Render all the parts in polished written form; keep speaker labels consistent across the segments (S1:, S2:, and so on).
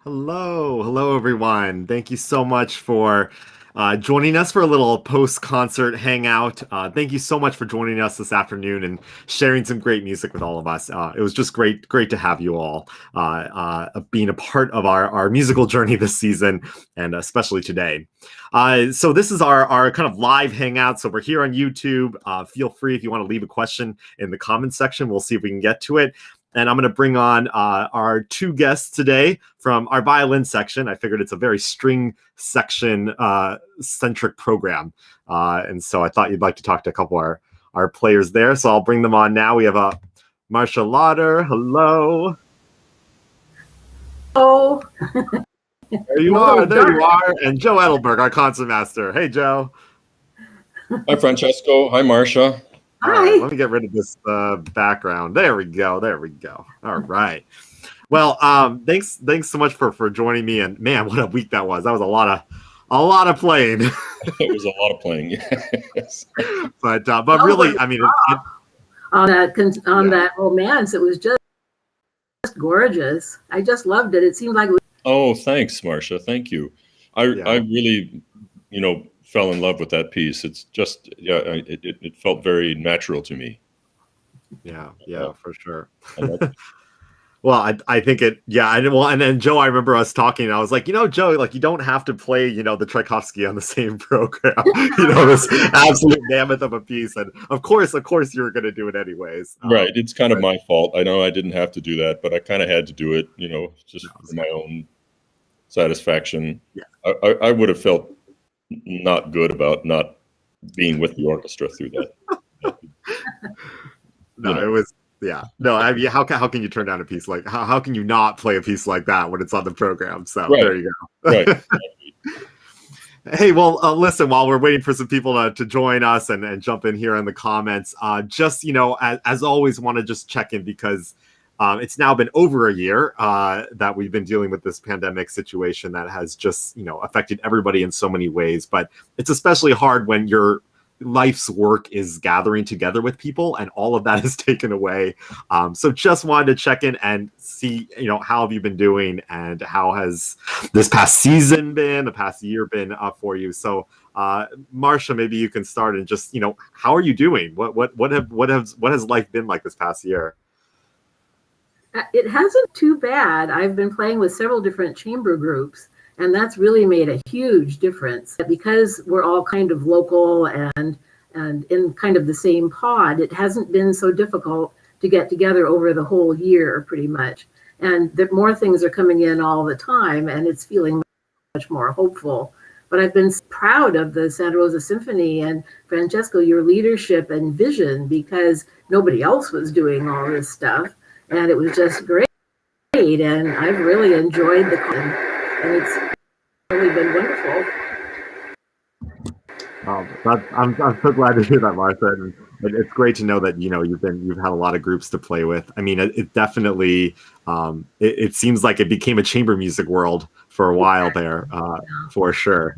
S1: Hello, everyone. Thank you so much for joining us for a little post-concert hangout. Thank you so much for joining us this afternoon and sharing some great music with all of us. It was just great to have you all being a part of our musical journey this season, and especially today. So this is our kind of live hangout. So we're here on YouTube. Feel free if you want to leave a question in the comments section. We'll see if we can get to it. And I'm going to bring on our two guests today from our violin section. I figured it's a very string section centric program. And so I thought you'd like to talk to a couple of our players there. So I'll bring them on now. We have Marcia Lauder. Hello.
S2: Oh.
S1: There you are. There you are. And Joe Edelberg, our concertmaster. Hey, Joe.
S3: Hi, Francesco. Hi, Marcia.
S1: All right, let me get rid of this background. There we go. All right. Well, thanks so much for joining me. And man, what a week that was. That was a lot of playing.
S3: It was a lot of playing, yes.
S1: But really, I mean,
S2: on that romance, it was just gorgeous. I just loved it. It seemed like.
S3: Oh, thanks, Marcia. Thank you. I really, fell in love with that piece. It's just, it felt very natural to me.
S1: Yeah, for sure. Well, I think it, and then Joe, I remember us talking, and I was like, Joe, like, you don't have to play, the Tchaikovsky on the same program, this absolute mammoth of a piece. And of course you were going to do it anyways.
S3: Right. It's kind of my fault. I know I didn't have to do that, but I kind of had to do it, just for my own satisfaction. Yeah. I would have felt not good about not being with the orchestra through that.
S1: No, it was, yeah. No, I mean, how can you turn down a piece like, how can you not play a piece like that when it's on the program? So right. There you go.
S3: Right.
S1: Hey, well, listen, while we're waiting for some people to join us and jump in here in the comments, just, as always, want to just check in because it's now been over a year that we've been dealing with this pandemic situation that has just, affected everybody in so many ways. But it's especially hard when your life's work is gathering together with people and all of that is taken away. So just wanted to check in and see, how have you been doing and how has this past season been, the past year been for you? So Marcia, maybe you can start and just, how are you doing? What has life been like this past year?
S2: It hasn't too bad. I've been playing with several different chamber groups, and that's really made a huge difference. Because we're all kind of local and in kind of the same pod, it hasn't been so difficult to get together over the whole year, pretty much. And more things are coming in all the time, and it's feeling much more hopeful. But I've been proud of the Santa Rosa Symphony and Francesco, your leadership and vision, because nobody else was doing all this stuff. And it was just great, and I've really enjoyed and it's really been wonderful.
S1: I'm so glad to hear that, Martha. And it's great to know that you've had a lot of groups to play with. I mean, it definitely it seems like it became a chamber music world for a while there, for sure.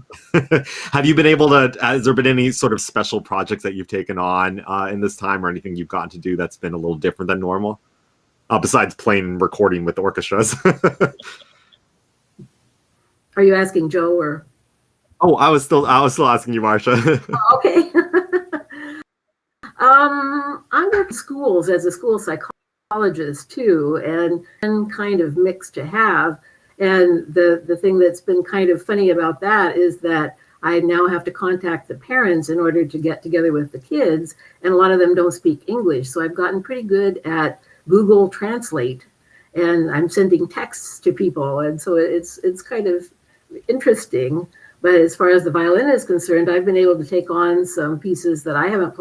S1: Have you been able to? Has there been any sort of special projects that you've taken on in this time, or anything you've gotten to do that's been a little different than normal? Besides playing and recording with orchestras.
S2: Are you asking Joe or?
S1: Oh, I was still asking you, Marcia.
S2: Okay. I work in schools as a school psychologist too, and kind of mixed to have. And the thing that's been kind of funny about that is that I now have to contact the parents in order to get together with the kids, and a lot of them don't speak English. So I've gotten pretty good at Google Translate, and I'm sending texts to people, and so it's kind of interesting. But as far as the violin is concerned, I've been able to take on some pieces that I haven't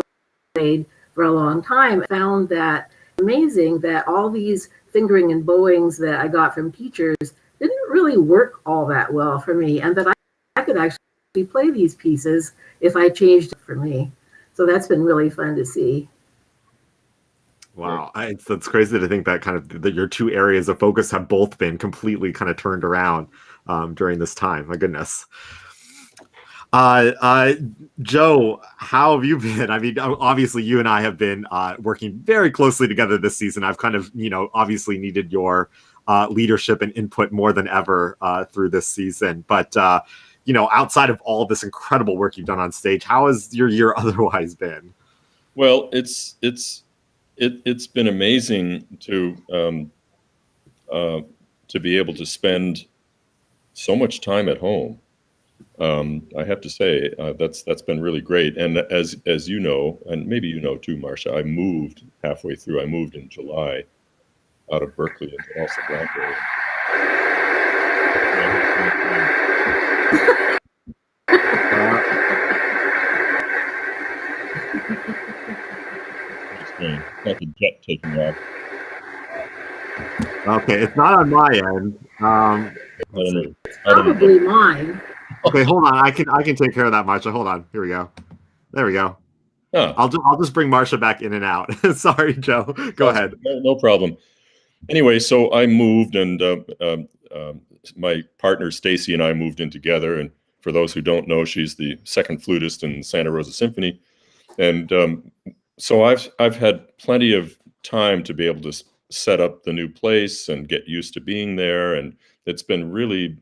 S2: played for a long time. I found that amazing that all these fingering and bowings that I got from teachers didn't really work all that well for me, and that I could actually play these pieces if I changed it for me. So that's been really fun to see.
S1: Wow, it's crazy to think that your two areas of focus have both been completely kind of turned around during this time. My goodness. Joe, how have you been? I mean, obviously you and I have been working very closely together this season. I've kind of, obviously needed your leadership and input more than ever through this season. But outside of all of this incredible work you've done on stage, how has your year otherwise been?
S3: Well, it's been amazing to be able to spend so much time at home. I have to say that's been really great. And as you know, and maybe you know too, Marcia, I moved halfway through. I moved in July out of Berkeley into El Segundo. Got the jet taking off.
S1: Okay, it's not on my end.
S2: Probably mine.
S1: Okay, hold on. I can take care of that, Marcia. Hold on. Here we go. There we go.
S3: Huh.
S1: I'll just bring Marcia back in and out. Sorry, Joe. Go ahead.
S3: No problem. Anyway, so I moved, and my partner Stacy and I moved in together. And for those who don't know, she's the second flutist in Santa Rosa Symphony, and so I've had plenty of time to be able to set up the new place and get used to being there, and it's been really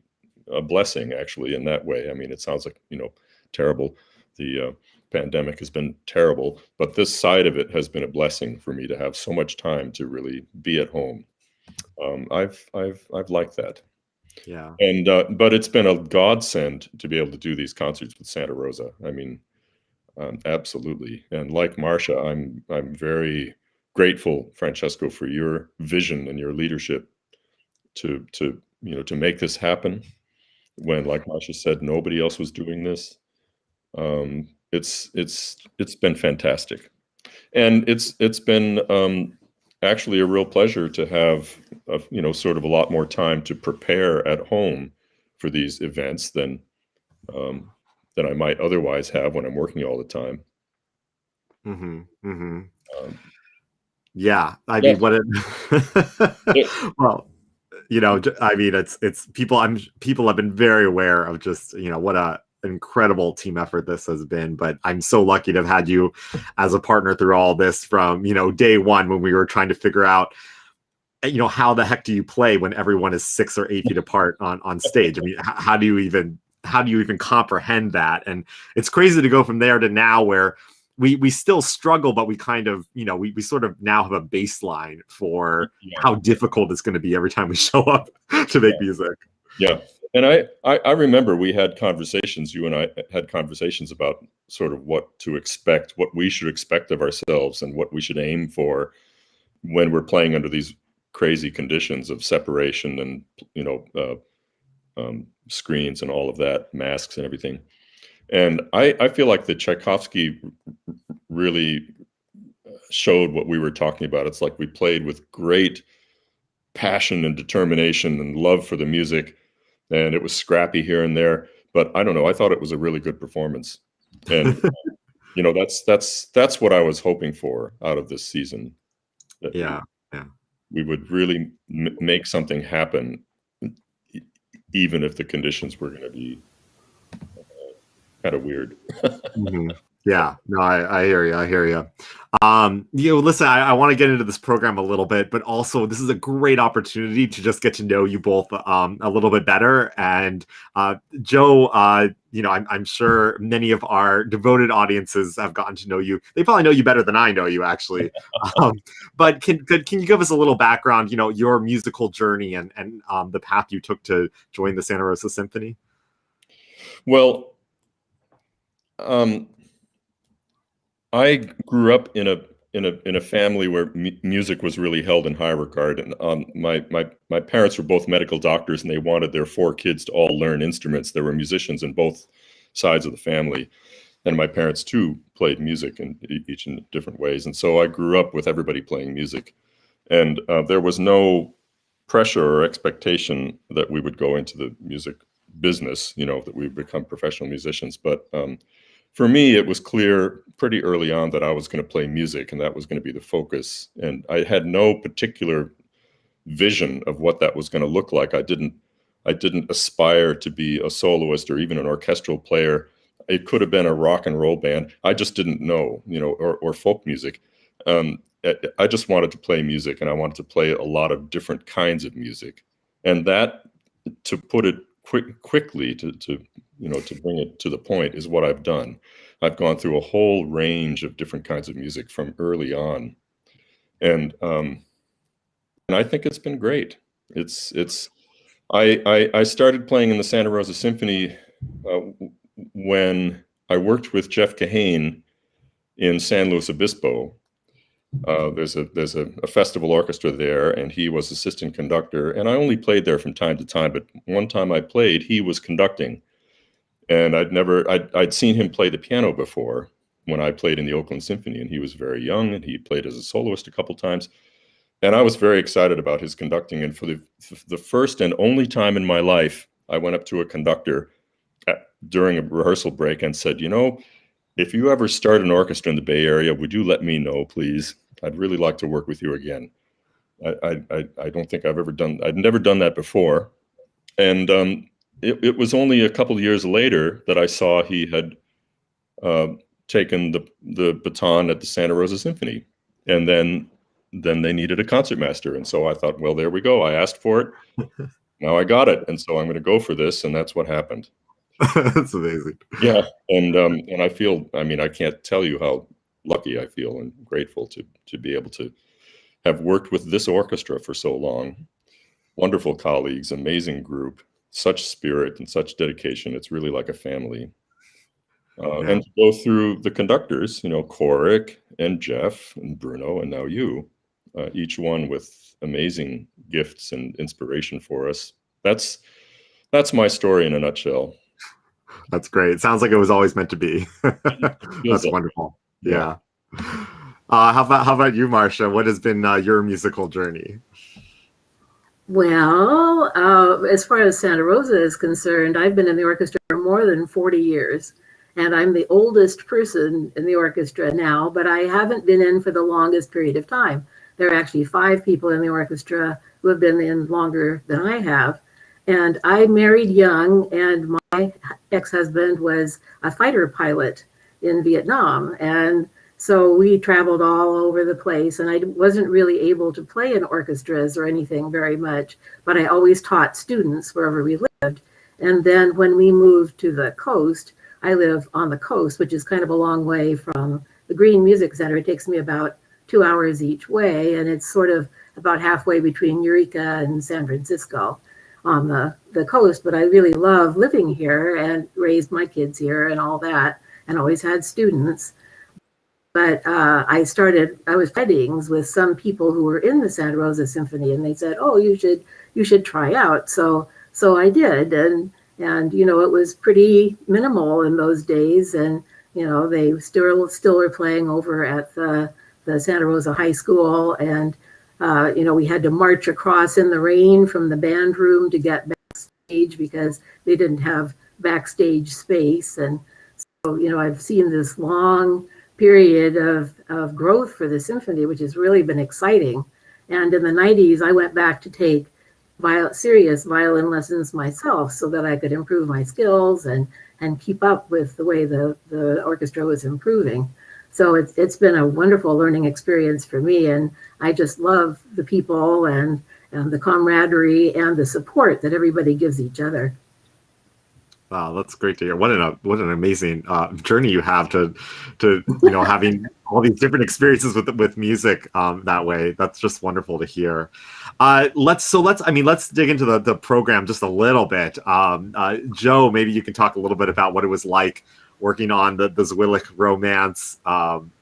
S3: a blessing, actually, in that way. I mean, it sounds like terrible. The pandemic has been terrible, but this side of it has been a blessing for me to have so much time to really be at home. I've liked that.
S1: Yeah.
S3: And but it's been a godsend to be able to do these concerts with Santa Rosa. I mean, absolutely. And like Marcia, I'm very grateful, Francesco, for your vision and your leadership to make this happen when, like Marcia said, nobody else was doing this. It's been fantastic, and it's been actually a real pleasure to have sort of a lot more time to prepare at home for these events than I might otherwise have when I'm working all the time.
S1: Mm-hmm. Mm-hmm. Yeah, I
S3: Yeah.
S1: mean, well, I mean, it's people have been very aware of just what a incredible team effort this has been. But I'm so lucky to have had you as a partner through all this from day one, when we were trying to figure out how the heck do you play when everyone is 6 or 8 feet apart on stage. I mean, how do you even comprehend that? And it's crazy to go from there to now, where we still struggle, but we kind of, we sort of now have a baseline for how difficult it's going to be every time we show up to make music.
S3: Yeah. And I remember we had conversations, you and I had conversations about sort of what to expect, what we should expect of ourselves, and what we should aim for when we're playing under these crazy conditions of separation and, screens and all of that, masks and everything. And I feel like the Tchaikovsky really showed what we were talking about. It's like we played with great passion and determination and love for the music, and it was scrappy here and there, but I don't know, I thought it was a really good performance. And that's what I was hoping for out of this season. That we would really make something happen, even if the conditions were going to be kind of weird.
S1: Mm-hmm. Yeah, no, I hear you. I hear you. Listen, I want to get into this program a little bit, but also this is a great opportunity to just get to know you both a little bit better. And Joe, I'm sure many of our devoted audiences have gotten to know you. They probably know you better than I know you, actually. But can you give us a little background? Your musical journey and the path you took to join the Santa Rosa Symphony.
S3: Well, I grew up in a family where music was really held in high regard, and my parents were both medical doctors, and they wanted their 4 kids to all learn instruments. There were musicians in both sides of the family, and my parents too played music in each in different ways. And so I grew up with everybody playing music, and there was no pressure or expectation that we would go into the music business, that we would become professional musicians. But for me, it was clear pretty early on that I was going to play music, and that was going to be the focus. And I had no particular vision of what that was going to look like. I didn't aspire to be a soloist or even an orchestral player. It could have been a rock and roll band. I just didn't know, or folk music. I just wanted to play music, and I wanted to play a lot of different kinds of music. And that, to put it quickly, to bring it to the point, is what I've done. I've gone through a whole range of different kinds of music from early on, and I think it's been great. I started playing in the Santa Rosa Symphony when I worked with Jeff Kahane in San Luis Obispo. There's a festival orchestra there, and he was assistant conductor, and I only played there from time to time, but one time I played, he was conducting, and I'd seen him play the piano before when I played in the Oakland Symphony, and he was very young, and he played as a soloist a couple times, and I was very excited about his conducting. And for the first and only time in my life, I went up to a conductor during a rehearsal break and said, if you ever start an orchestra in the Bay Area, would you let me know, please? I'd really like to work with you again. I don't think I'd never done that before. And it was only a couple of years later that I saw he had taken the baton at the Santa Rosa Symphony. And then they needed a concertmaster. And so I thought, well, there we go. I asked for it. Now I got it. And so I'm going to go for this. And that's what happened.
S1: That's amazing.
S3: Yeah. And I feel, I can't tell you how lucky I feel and grateful to be able to have worked with this orchestra for so long. Wonderful colleagues, amazing group, such spirit and such dedication. It's really like a family. And to go through the conductors, Coric and Jeff and Bruno and now you, each one with amazing gifts and inspiration for us. That's my story in a nutshell.
S1: That's great. It sounds like it was always meant to be. That's wonderful. Yeah. How about you, Marcia? What has been your musical journey?
S2: Well, as far as Santa Rosa is concerned, I've been in the orchestra for more than 40 years, and I'm the oldest person in the orchestra now, but I haven't been in for the longest period of time. There are actually 5 people in the orchestra who have been in longer than I have. And I married young, and my ex-husband was a fighter pilot in Vietnam. And so we traveled all over the place, and I wasn't really able to play in orchestras or anything very much, but I always taught students wherever we lived. And then when we moved to the coast, I live on the coast, which is kind of a long way from the Green Music Center. It takes me about 2 hours each way, and it's sort of about halfway between Eureka and San Francisco on the coast. But I really love living here and raised my kids here and all that, and always had students. But I was weddings with some people who were in the Santa Rosa Symphony, and they said, "Oh, you should try out." So I did, and it was pretty minimal in those days, and they still were playing over at the Santa Rosa High School, and we had to march across in the rain from the band room to get backstage because they didn't have backstage space. And so I've seen this long period of growth for the symphony, which has really been exciting. And in the 90s, I went back to take serious violin lessons myself so that I could improve my skills and keep up with the way the orchestra was improving. So it's been a wonderful learning experience for me, and I just love the people and the camaraderie and the support that everybody gives each other.
S1: Wow, that's great to hear. What an amazing journey you have to having all these different experiences with music that way. That's just wonderful to hear. Let's dig into the program just a little bit. Joe, maybe you can talk a little bit about what it was like working on the Zwillich romance. Ellen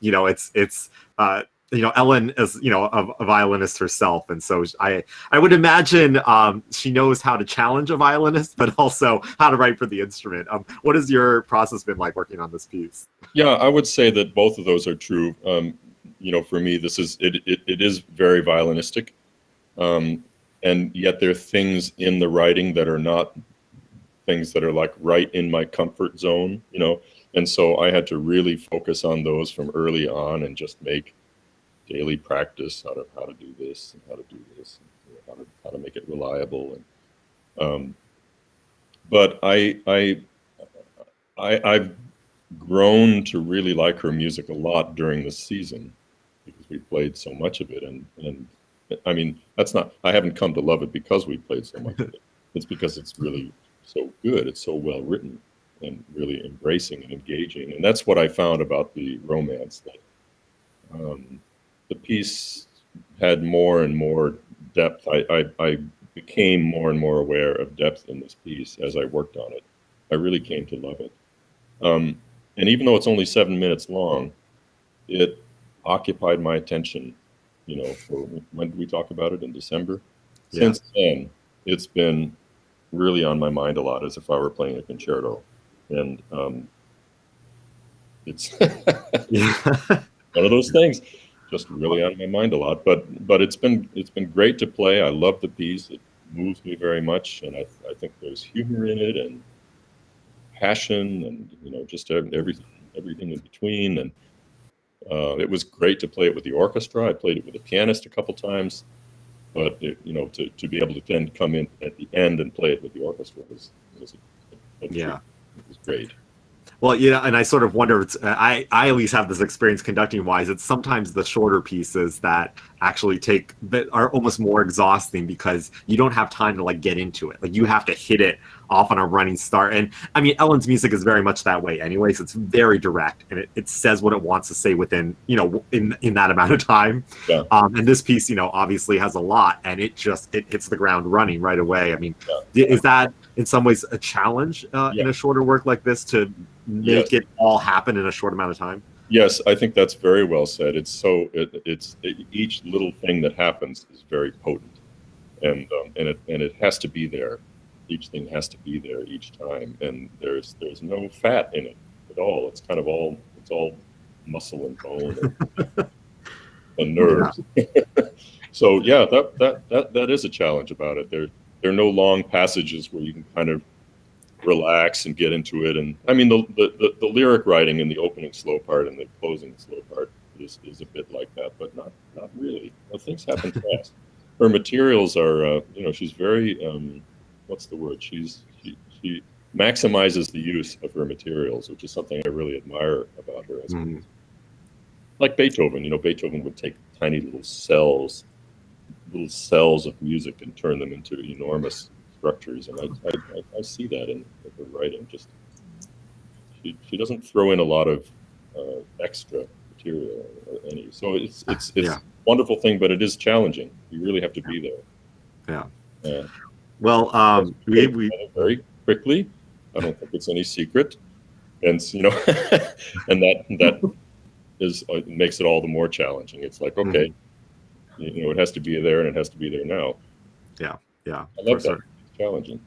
S1: is a violinist herself, and so I would imagine she knows how to challenge a violinist, but also how to write for the instrument. What has your process been like working on this piece?
S3: Yeah, I would say that both of those are true. For me, it is very violinistic, and yet there are things in the writing that are not things that are like right in my comfort zone, and so I had to really focus on those from early on and just make daily practice how to do this and how to do this, and how to make it reliable. And but I've grown to really like her music a lot during this season, because we played so much of it. And I mean, that's not, I haven't come to love it because we played so much of it. It's because it's really so good. It's so well written and really embracing and engaging. And that's what I found about the romance, that the piece had more and more depth. I became more and more aware of depth in this piece as I worked on it. I really came to love it. And even though it's only 7 minutes long, it occupied my attention, you know, for, when did we talk about it? In December?
S1: Yeah.
S3: Since then, it's been really on my mind a lot, as if I were playing a concerto. And it's one of those things, just really on my mind a lot. But it's been great to play. I love the piece. It moves me very much, and I think there's humor in it and passion, and you know, just everything in between. And it was great to play it with the orchestra. I played it with a pianist a couple times, but it, you know, to be able to then come in at the end and play it with the orchestra was a
S1: Yeah.
S3: It was great.
S1: Well, yeah, and I sort of wonder, it's, I at least have this experience conducting wise, it's sometimes the shorter pieces that actually that are almost more exhausting because you don't have time to like get into it. Like you have to hit it off on a running start. And I mean, Ellen's music is very much that way anyway, so it's very direct and it says what it wants to say within, you know, in that amount of time.
S3: Yeah.
S1: And this piece, you know, obviously has a lot, and it hits the ground running right away. I mean, is that in some ways a challenge in a shorter work like this to make it all happen in a short amount of time?
S3: Yes, I think that's very well said. It's so each little thing that happens is very potent, and it has to be there. Each thing has to be there each time, and there's no fat in it at all. It's kind of all muscle and bone and nerves. Yeah. So yeah, that is a challenge about it. There are no long passages where you can kind of relax and get into it. And I mean, the lyric writing in the opening slow part and the closing slow part is a bit like that, but not really. Well, things happen fast. Her materials are, you know, she's very, what's the word? She maximizes the use of her materials, which is something I really admire about her. As like Beethoven, you know, Beethoven would take tiny little cells of music and turn them into enormous structures, and I see that in her writing. Just she doesn't throw in a lot of extra material or any. So it's a wonderful thing, but it is challenging. You really have to be there.
S1: Yeah. Well, we
S3: very quickly. I don't think it's any secret, and you know, and that is makes it all the more challenging. It's like, okay, you know, it has to be there, and it has to be there now.
S1: Yeah.
S3: I love that. It's challenging.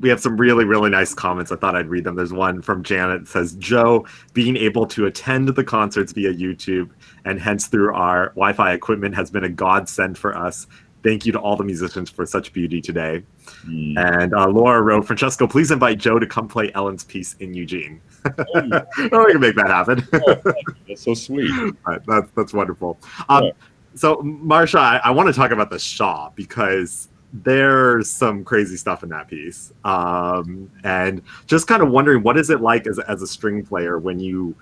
S1: We have some really, really nice comments. I thought I'd read them. There's one from Janet that says, Joe, being able to attend the concerts via YouTube and hence through our Wi-Fi equipment has been a godsend for us. Thank you to all the musicians for such beauty today. And Laura wrote, Francesco, please invite Joe to come play Ellen's piece in Eugene. We can make that happen.
S3: That's so sweet.
S1: Right, that's wonderful. So, Marcia, I want to talk about the Shaw because there's some crazy stuff in that piece. And just kind of wondering, what is it like as a string player when you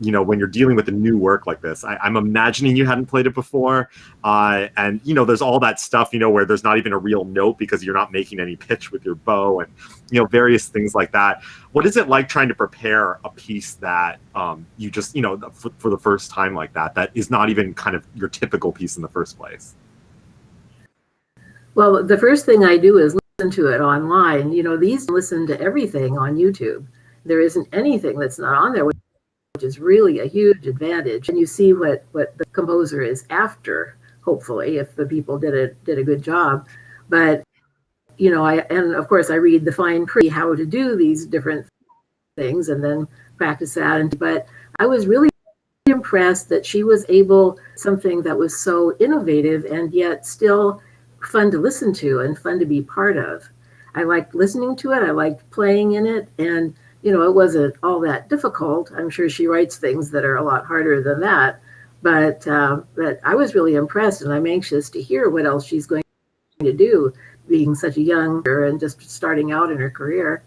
S1: know, when you're dealing with a new work like this? I'm imagining you hadn't played it before. And, you know, there's all that stuff, you know, where there's not even a real note because you're not making any pitch with your bow and, you know, various things like that. What is it like trying to prepare a piece that you just, you know, for the first time like that is not even kind of your typical piece in the first place?
S2: Well, the first thing I do is listen to it online. You know, these listen to everything on YouTube. There isn't anything that's not on there, which is really a huge advantage. And you see what the composer is after, hopefully, if the people did a good job. But, you know, and of course I read the fine print, how to do these different things and then practice that. But I was really impressed that she was able, something that was so innovative and yet still fun to listen to and fun to be part of. I liked listening to it. I liked playing in it. And, you know, it wasn't all that difficult. I'm sure she writes things that are a lot harder than that. But I was really impressed, and I'm anxious to hear what else she's going to do, being such a young girl and just starting out in her career.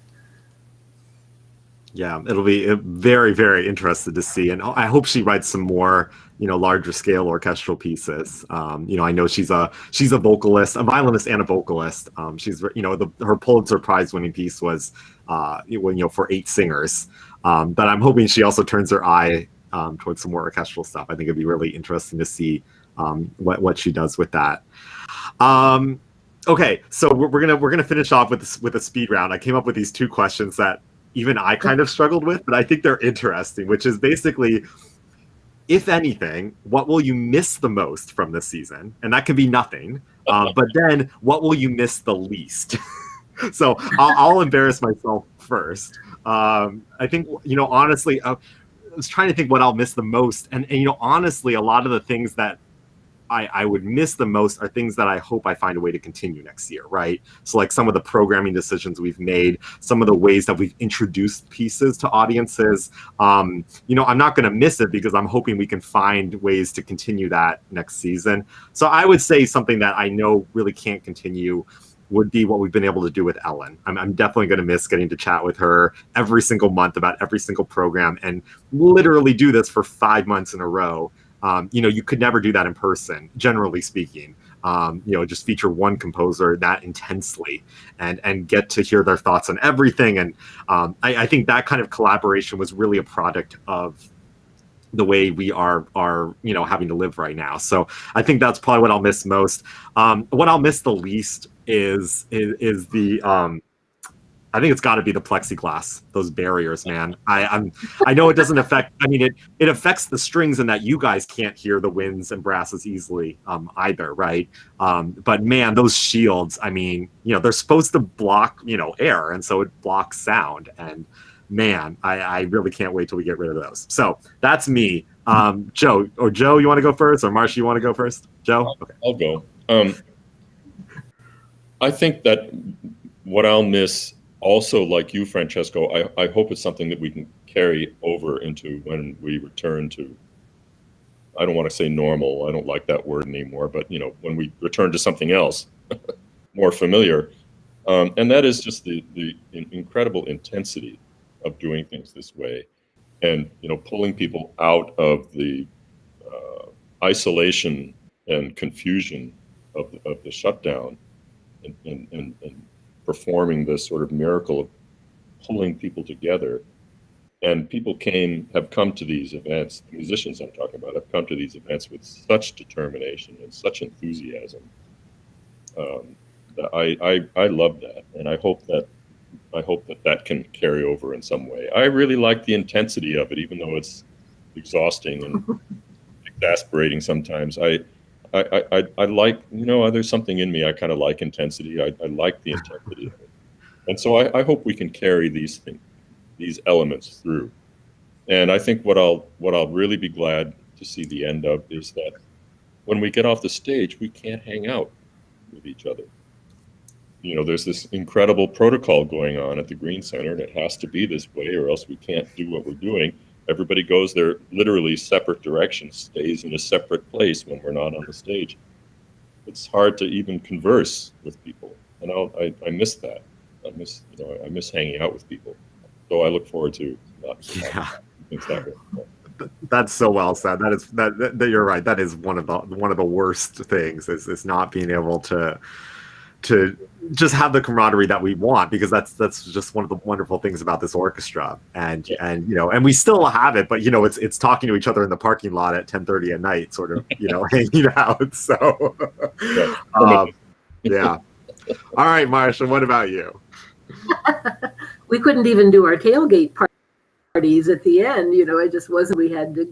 S2: Yeah,
S1: it'll be very, very interested to see. And I hope she writes some more larger scale orchestral pieces. I know she's a vocalist, a violinist and a vocalist. She's, her Pulitzer Prize winning piece was, for 8 singers. But I'm hoping she also turns her eye towards some more orchestral stuff. I think it'd be really interesting to see what she does with that. Okay, so we're gonna finish off with a speed round. I came up with these 2 questions that even I kind of struggled with, but I think they're interesting, which is basically, if anything, what will you miss the most from this season? And that can be nothing. But then, what will you miss the least? So I'll embarrass myself first. I think, honestly, I was trying to think what I'll miss the most. And honestly, a lot of the things that I would miss the most are things that I hope I find a way to continue next year, right? So like some of the programming decisions we've made, some of the ways that we've introduced pieces to audiences. I'm not going to miss it because I'm hoping we can find ways to continue that next season. So I would say something that I know really can't continue would be what we've been able to do with Ellen. I'm definitely going to miss getting to chat with her every single month about every single program and literally do this for 5 months in a row. You could never do that in person, generally speaking. Just feature one composer that intensely and get to hear their thoughts on everything. And I think that kind of collaboration was really a product of the way we are having to live right now. So I think that's probably what I'll miss most. What I'll miss the least is the I think it's got to be the plexiglass, those barriers, man. I know it doesn't affect. I mean, it affects the strings in that you guys can't hear the winds and brasses easily either, right? But man, those shields. I mean, they're supposed to block air, and so it blocks sound. And man, I really can't wait till we get rid of those. So that's me. Joe, you want to go first, or Marcia, you want to go first? Joe, okay.
S3: I'll go. I think that what I'll miss. Also, like you, Francesco, I hope it's something that we can carry over into when we return to, I don't want to say normal, I don't like that word anymore, but when we return to something else, more familiar. And that is just the incredible intensity of doing things this way. And, pulling people out of the isolation and confusion of the shutdown and performing this sort of miracle of pulling people together. And people have come to these events, the musicians I'm talking about, have come to these events with such determination and such enthusiasm. I love that. And I hope that can carry over in some way. I really like the intensity of it, even though it's exhausting and exasperating sometimes. I like, there's something in me. I kind of like intensity. I like the intensity of it. And so I hope we can carry these elements through. And I think what I'll really be glad to see the end of is that when we get off the stage, we can't hang out with each other. There's this incredible protocol going on at the Green Center, and it has to be this way or else we can't do what we're doing. Everybody goes their literally separate directions, stays in a separate place when we're not on the stage. It's hard to even converse with people, and I miss that. I miss hanging out with people. So I look forward to things that way.
S1: That's so well said. That you're right. That is one of the worst things is not being able to just have the camaraderie that we want, because that's just one of the wonderful things about this orchestra. And we still have it, but it's talking to each other in the parking lot at 10:30 at night, sort of hanging out. So yeah. All right, Marcia, what about you?
S2: We couldn't even do our tailgate parties at the end. It just wasn't. We had to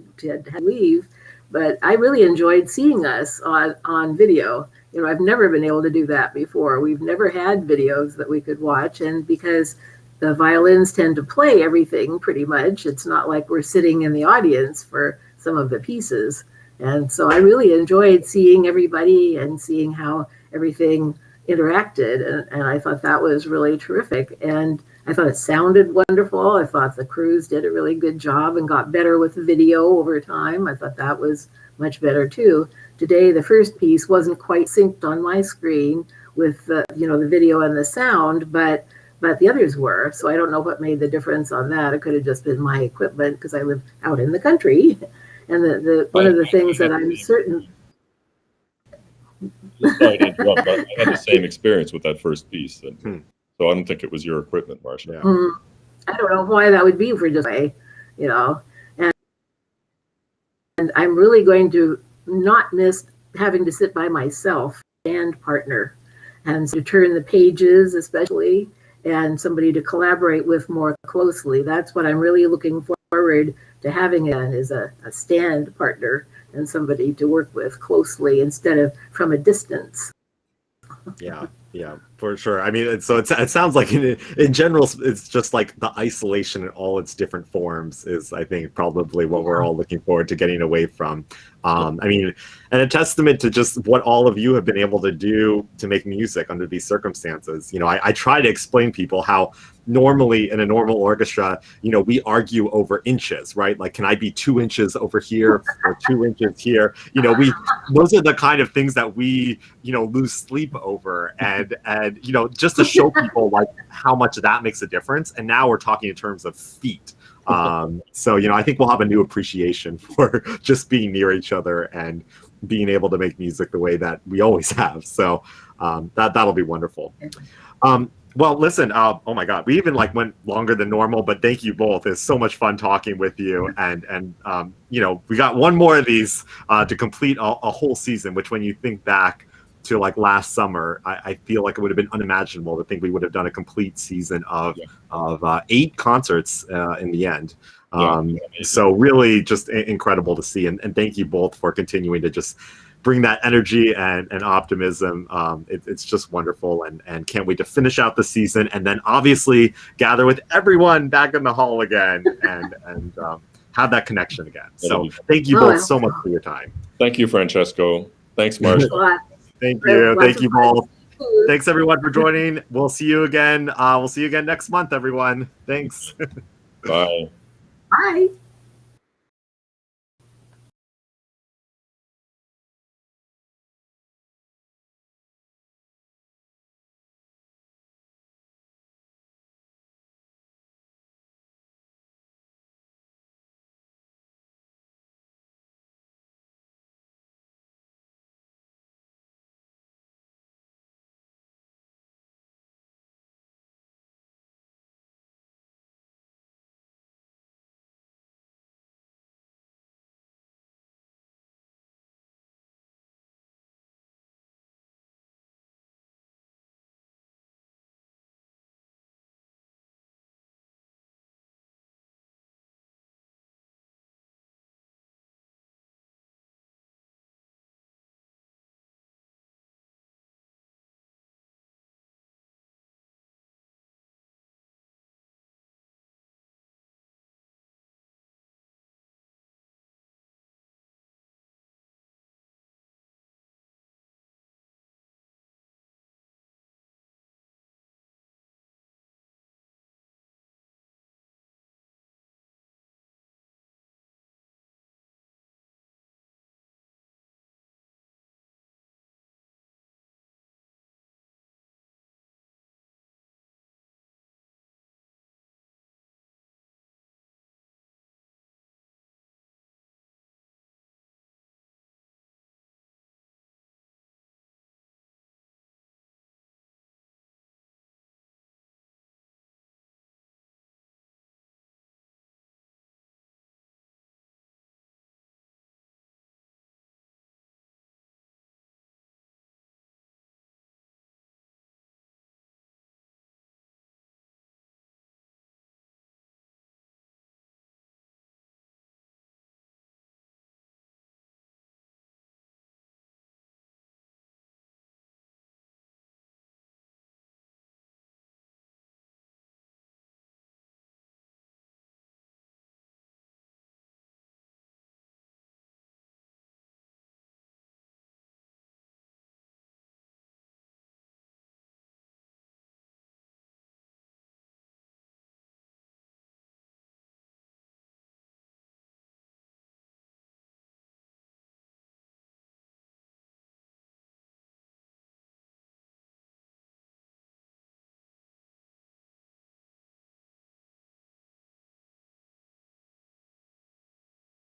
S2: leave. But I really enjoyed seeing us on video. I've never been able to do that before. We've never had videos that we could watch, and because the violins tend to play everything pretty much, it's not like we're sitting in the audience for some of the pieces. And so I really enjoyed seeing everybody and seeing how everything interacted, and I thought that was really terrific. And I thought it sounded wonderful. I thought the crews did a really good job and got better with the video over time. I thought that was much better too. Today, the first piece wasn't quite synced on my screen with the video and the sound, but the others were. So I don't know what made the difference on that. It could have just been my equipment because I live out in the country. And one of the things that I'm certain.
S3: Sorry to interrupt, but I had the same experience with that first piece. And so I don't think it was your equipment, Marcia.
S1: Yeah.
S2: I don't know why that would be for just a, you know, and I'm really going to not miss having to sit by myself and partner and to turn the pages, especially, and somebody to collaborate with more closely. That's what I'm really looking forward to having is a stand partner and somebody to work with closely instead of from a distance.
S1: Yeah, for sure. I mean, it sounds like in general, it's just like the isolation in all its different forms is, I think, probably what we're all looking forward to getting away from. I mean, and a testament to just what all of you have been able to do to make music under these circumstances. You know, I try to explain people how normally in a normal orchestra, you know, we argue over inches, right? Like, can I be 2 inches over here or 2 inches here? You know, those are the kind of things that we, you know, lose sleep over, and you know, just to show people like how much that makes a difference. And now we're talking in terms of feet. So, you know, I think we'll have a new appreciation for just being near each other and being able to make music the way that we always have. So that'll be wonderful. Well, listen, oh my God, we even like went longer than normal, but thank you both. It's so much fun talking with you. And you know, we got one more of these to complete a whole season, which when you think back to like last summer, I feel like it would have been unimaginable to think we would have done a complete season of 8 concerts in the end. So really just incredible to see. And thank you both for continuing to just bring that energy and optimism. It's just wonderful, and can't wait to finish out the season and then obviously gather with everyone back in the hall again and have that connection again. So thank you both so much for your time.
S3: Thank you, Francesco. Thanks, Marcia.
S1: Thank you. Thank you both. Thanks everyone for joining. We'll see you again. We'll see you again next month, everyone. Thanks.
S3: Bye.
S2: Bye.